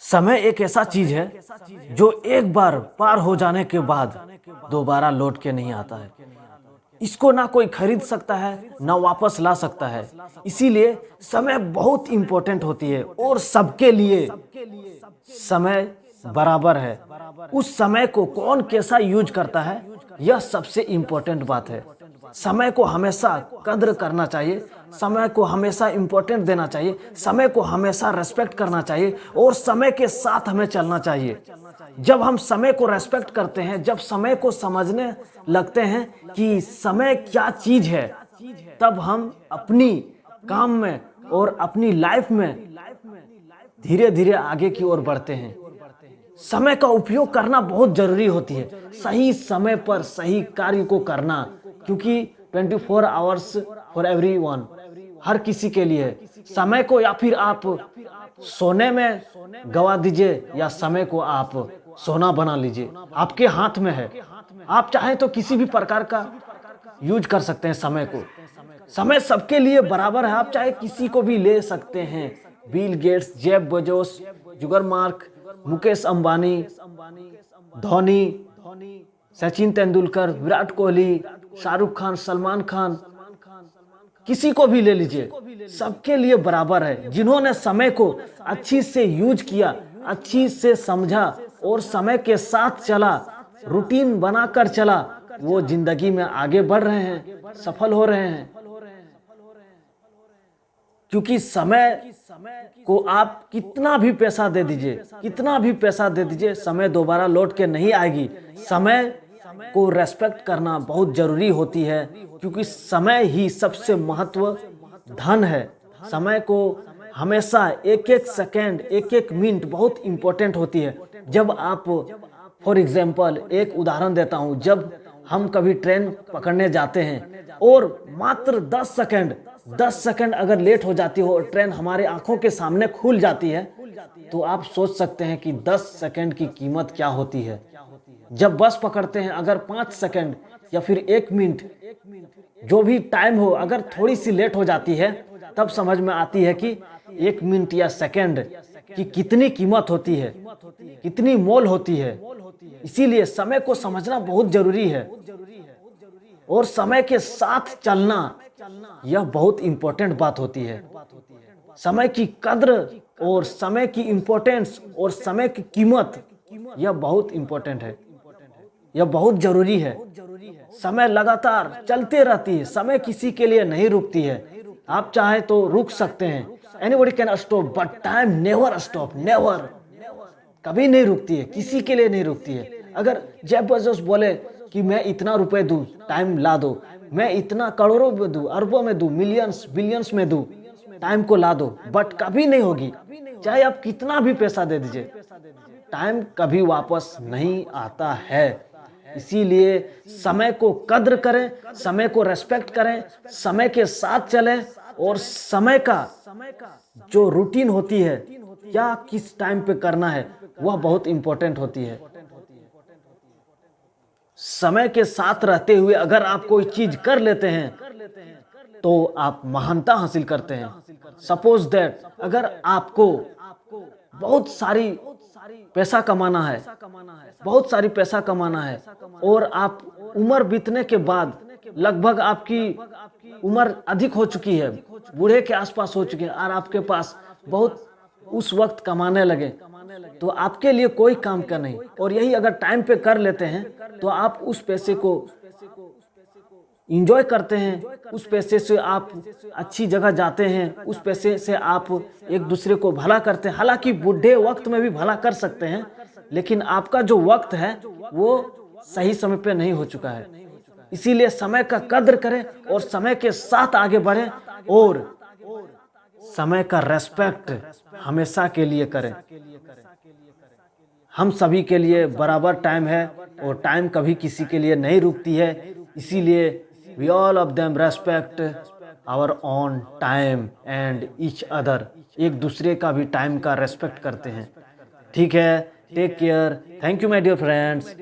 समय एक ऐसा चीज है जो एक बार पार हो जाने के बाद दोबारा लौट के नहीं आता है। इसको ना कोई खरीद सकता है ना वापस ला सकता है। इसीलिए समय बहुत इंपॉर्टेंट होती है और सबके लिए समय बराबर है। उस समय को कौन कैसा यूज करता है, यह सबसे इंपॉर्टेंट बात है। समय को हमेशा कद्र करना चाहिए, समय को हमेशा इंपॉर्टेंट देना चाहिए, समय को हमेशा रेस्पेक्ट करना चाहिए और समय के साथ हमें चलना चाहिए। जब हम समय को रेस्पेक्ट करते हैं, जब समय को समझने लगते हैं कि समय क्या चीज है, तब हम अपनी काम में और अपनी लाइफ में धीरे धीरे आगे की ओर बढ़ते हैं। समय का उपयोग करना बहुत जरूरी होती है, सही समय पर सही कार्य को करना, क्योंकि 24 आवर्स फॉर एवरीवन, हर किसी के लिए समय को या फिर आप सोने में गवा दीजिए या समय को आप सोना बना लीजिए, आपके हाथ में है। आप चाहें तो किसी भी प्रकार का यूज कर सकते हैं समय को। समय सबके लिए बराबर है, आप चाहे किसी को भी ले सकते हैं। Bill Gates, Jeff Bezos, Zuckerberg, Mukesh Ambani, Dhoni, Sachin Tendulkar, Virat Kohli, Shahrukh Khan, Salman Khan, किसी को भी ले लीजिए, सबके लिए बराबर है। जिन्होंने समय को अच्छी से यूज किया, अच्छी से समझा और समय के साथ चला, रूटीन बनाकर चला, वो जिंदगी में आगे बढ़ रहे हैं, सफल हो रहे हैं। क्योंकि समय को आप कितना भी पैसा दे दीजिए, कितना भी पैसा दे दीजिए, समय दोबारा लौट के नहीं आएगी। समय को रेस्पेक्ट करना बहुत जरूरी होती है, क्योंकि समय ही सबसे महत्व धन है। समय को हमेशा एक एक सेकेंड, एक एक मिनट बहुत इंपॉर्टेंट होती है। जब आप, फॉर एग्जाम्पल एक उदाहरण देता हूँ, जब हम कभी ट्रेन पकड़ने जाते हैं और मात्र 10 सेकंड अगर लेट हो जाती हो और ट्रेन हमारे आंखों के सामने खुल जाती है, तो आप सोच सकते हैं कि 10 सेकंड की कीमत क्या होती है। जब बस पकड़ते हैं, अगर 5 सेकंड या फिर 1 मिनट, जो भी टाइम हो, अगर थोड़ी सी लेट हो जाती है, तब समझ में आती है कि 1 मिनट या सेकंड की कितनी कीमत होती है, कितनी मोल होती है। इसीलिए समय को समझना बहुत जरूरी है और समय के साथ चलना, यह बहुत इंपॉर्टेंट बात होती है। समय की कद्र और समय की इंपॉर्टेंस और समय की कीमत, यह बहुत इंपॉर्टेंट है, यह बहुत जरूरी है। समय लगातार चलते रहती है, समय किसी के लिए नहीं रुकती है। आप चाहे तो रुक सकते हैं, anybody can stop, but time never stop, never, कभी नहीं रुकती है, किसी के लिए नहीं रुकती है। अगर जेफ बेजोस बोले कि मैं इतना रुपए दूं, टाइम ला दो, मैं इतना करोड़ों में दूं, अरबों में दूं, मिलियंस बिलियंस में दूं, टाइम को ला दो, बट कभी नहीं होगी। चाहे आप कितना भी पैसा दे दीजिए, टाइम कभी वापस नहीं आता है। इसीलिए समय को कद्र करें, समय को रेस्पेक्ट करें, समय के साथ चलें और समय का जो रूटीन होती है, क्या किस टाइम पे करना है, वह बहुत इंपॉर्टेंट होती है। समय के साथ रहते हुए अगर आप कोई चीज कर लेते हैं तो आप महानता हासिल करते हैं। सपोज दैट अगर आपको बहुत सारी पैसा कमाना है, बहुत सारी पैसा कमाना है और आप उम्र बीतने के बाद, लगभग आपकी उम्र अधिक हो चुकी है, बूढ़े के आसपास हो चुके हैं और आपके पास बहुत उस वक्त कमाने लगे, तो आपके लिए कोई काम का नहीं। और यही अगर टाइम पे कर लेते हैं तो आप उस पैसे को एंजॉय करते हैं, उस पैसे से आप अच्छी जगह जाते हैं, उस पैसे से आप एक दूसरे को भला करते हैं। हालांकि बूढ़े वक्त में भी भला कर सकते हैं, लेकिन आपका जो वक्त है वो सही समय पे नहीं हो चुका है। इसीलिए समय का कद्र करें और समय के साथ आगे बढ़ें और समय का रेस्पेक्ट हमेशा के लिए करें। हम सभी के लिए बराबर टाइम है और टाइम कभी किसी के लिए नहीं रुकती है। इसीलिए we all of them respect our own time and each other, एक दूसरे का भी टाइम का रेस्पेक्ट करते हैं। ठीक है, take care, thank you my dear friends.